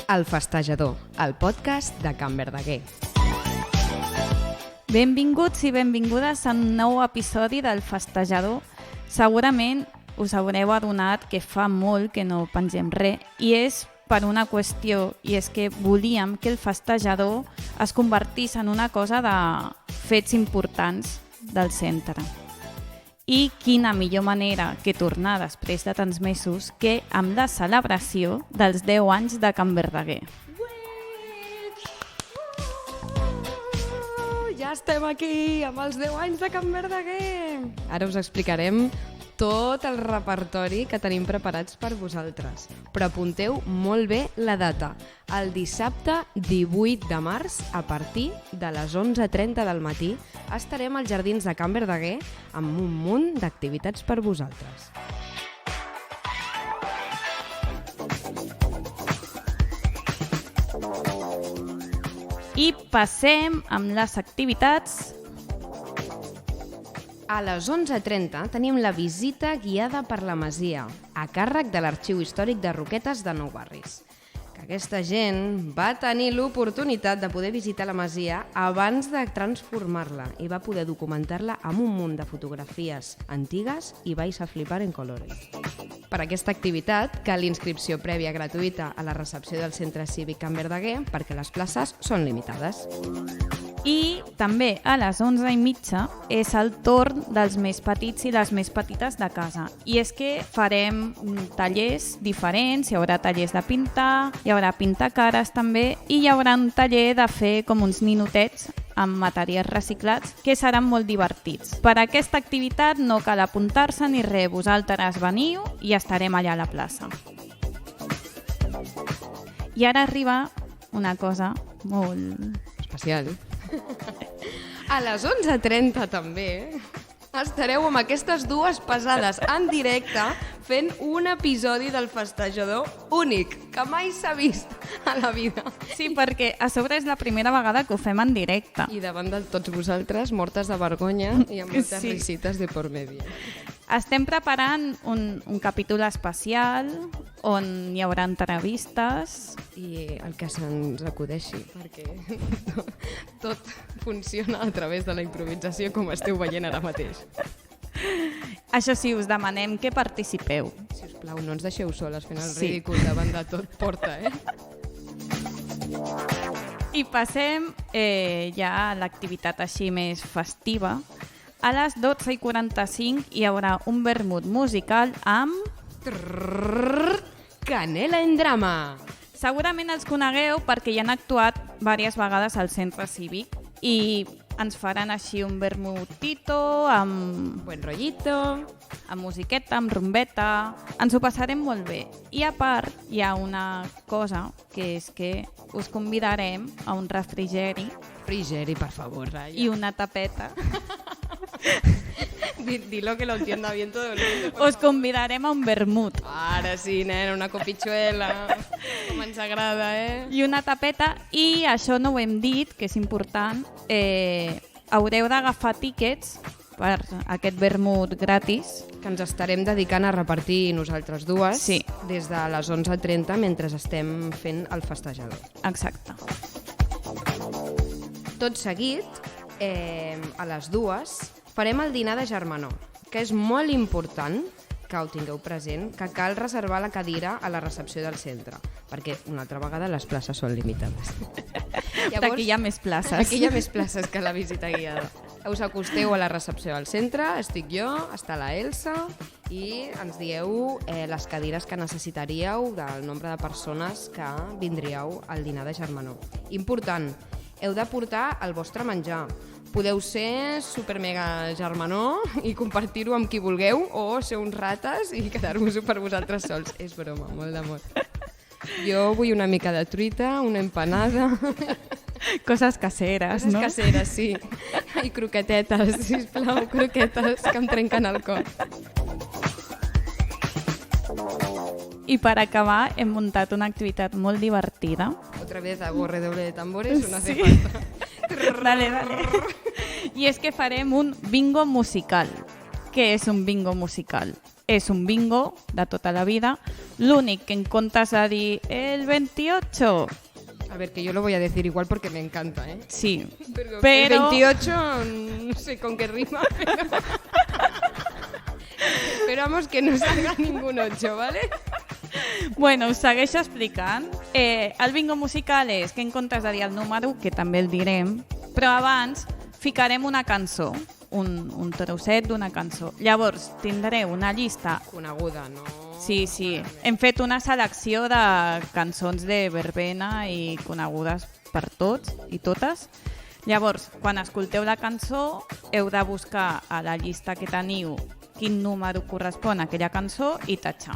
El Festejador, el podcast de Can Verdaguer. Benvinguts i benvingudes a un nou episodi del Festejador. Segurament us haureu adonat que fa molt que no pengem res i és per una qüestió, i és que volíem que el Festejador es convertís en una cosa de fets importants del centre. I quina millor manera que tornar després de tants mesos que amb la celebració dels 10 anys de Can Verdaguer. Ja estem aquí amb els 10 anys de Can Verdaguer. Ara us explicarem tot el repertori que tenim preparats per vosaltres. Però apunteu molt bé la data. El dissabte 18 de març, a partir de les 11:30 del matí, estarem als jardins de Can Verdaguer amb un munt d'activitats per vosaltres. I passem amb les activitats. A les 11:30 tenim la visita guiada per la Masia, a càrrec de l'Arxiu Històric de Roquetes de Nou Barris. Que aquesta gent va tenir l'oportunitat de poder visitar la Masia abans de transformar-la i va poder documentar-la amb un munt de fotografies antigues i vais a flipar en colores. Per aquesta activitat cal inscripció prèvia gratuïta a la recepció del Centre Cívic Can Verdaguer perquè les places són limitades. I també a les 11:30 és el torn dels més petits i les més petites de casa. I és que farem tallers diferents, hi haurà tallers de pintar, hi haurà pintacares també, i hi haurà un taller de fer com uns ninotets amb materials reciclats que seran molt divertits. Per a aquesta activitat no cal apuntar-se ni res, vosaltres veniu i estarem allà a la plaça. I ara arriba una cosa molt especial. A les 11:30 també estareu amb aquestes dues pesades en directe fent un episodi del Festejador únic, que mai s'ha vist a la vida. Sí, perquè a sobre és la primera vegada que ho fem en directe. I davant de tots vosaltres, mortes de vergonya i amb moltes risites de por medio. Estem preparant un capítol especial on hi haurà entrevistes. I el que se'ns acudeixi, perquè tot funciona a través de la improvisació, com esteu veient ara mateix. Això sí, us demanem que participeu. Si us plau, no ens deixeu soles fent el ridícul davant de tot porta, I passem ja a l'activitat així més festiva. A les 12:45 hi haurà un vermut musical amb Canela en Drama. Segurament els conegueu perquè hi han actuat diverses vegades al centre cívic i ens faran així un vermutito amb buen rollito, amb musiqueta, amb rumbeta. Ens ho passarem molt bé. I a part hi ha una cosa, que és que us convidarem a un refrigeri. Frigeri, per favor, Raya. I una tapeta. Dilo que lo entienda bien todo el mundo. Us convidarem a un vermut. Ara sí, nena, una copitxuela. Com ens agrada, I una tapeta. I això no ho hem dit, que és important. Haureu d'agafar tíquets per aquest vermut gratis. Que ens estarem dedicant a repartir nosaltres dues des de les 11:30 mentre estem fent el festejador. Exacte. Tot seguit, a les 2, farem el dinar de germanor, que és molt important que ho tingueu present, que cal reservar la cadira a la recepció del centre, perquè una altra vegada les places són limitades. Llavors, aquí hi ha més places. Aquí hi ha més places que la visita guiada. Us acosteu a la recepció del centre, estic jo, està la Elsa, i ens dieu les cadires que necessitaríeu del nombre de persones que vindríeu al dinar de germanor. Important, heu de portar el vostre menjar. Podeu ser super mega germanor i compartir-ho amb qui vulgueu o ser uns rates i quedar-vos-ho per vosaltres sols. És broma, molt d'amor. Jo vull una mica de truita, una empanada. Coses caseres, no? Coses caseres, sí. I croquetetes, sisplau, croquetes que em trenquen el cor. I per acabar hem muntat una activitat molt divertida. Otra vez hago redoble de tambores, no hace falta. Dale. I és que farem un bingo musical. Què és un bingo musical? és un bingo de tota la vida. L'únic que en comptes de dir el 28... A ver, que yo lo voy a decir igual porque me encanta, ¿eh? Sí, Pero pero... el 28, no sé con qué rima, pero... Esperamos que no salga ningún 8, ¿vale? Bueno, us segueixo explicant. El bingo musical és que en comptes de dir el número, que també el direm, però abans ficarem una cançó, un trosset d'una cançó. Llavors tindreu una llista... Coneguda, no? Sí, sí. Hem fet una selecció de cançons de verbena i conegudes per tots i totes. Llavors, quan escolteu la cançó, heu de buscar a la llista que teniu quin número correspon a aquella cançó i tatxar.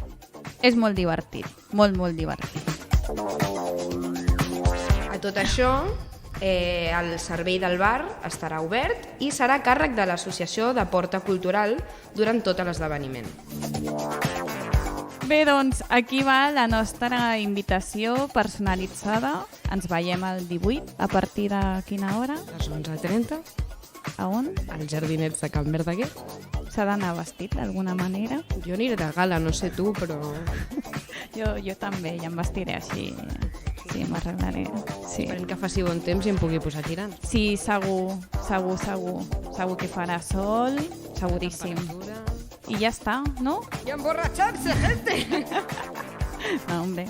És molt divertit, molt, molt divertit. A tot això, el servei del bar estarà obert i serà a càrrec de l'Associació de Porta Cultural durant tot l'esdeveniment. Bé, doncs, aquí va la nostra invitació personalitzada. Ens veiem el 18, a partir de quina hora? A les 11:30, A on? als Jardinets de Can Verdaguer. S'ha d'anar vestit d'alguna manera? Jo aniré de gala, no sé tu, però... Jo també, ja em vestiré així. Sí, m'arreglaré. Sí. Esperem que faci bon temps i em pugui posar tirant. Sí, segur. Segur que farà sol, seguríssim. I ja està, no? ¡Y a emborracharse, gente! No, hombre,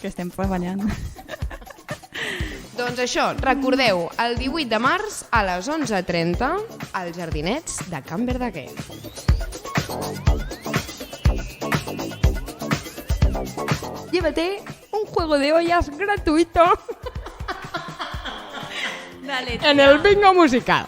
que estem treballant. Doncs això, recordeu, el 18 de març a les 11:30 als Jardinets de Can Verdaguer. Llévate un juego de ollas gratuito Dale, en el bingo musical.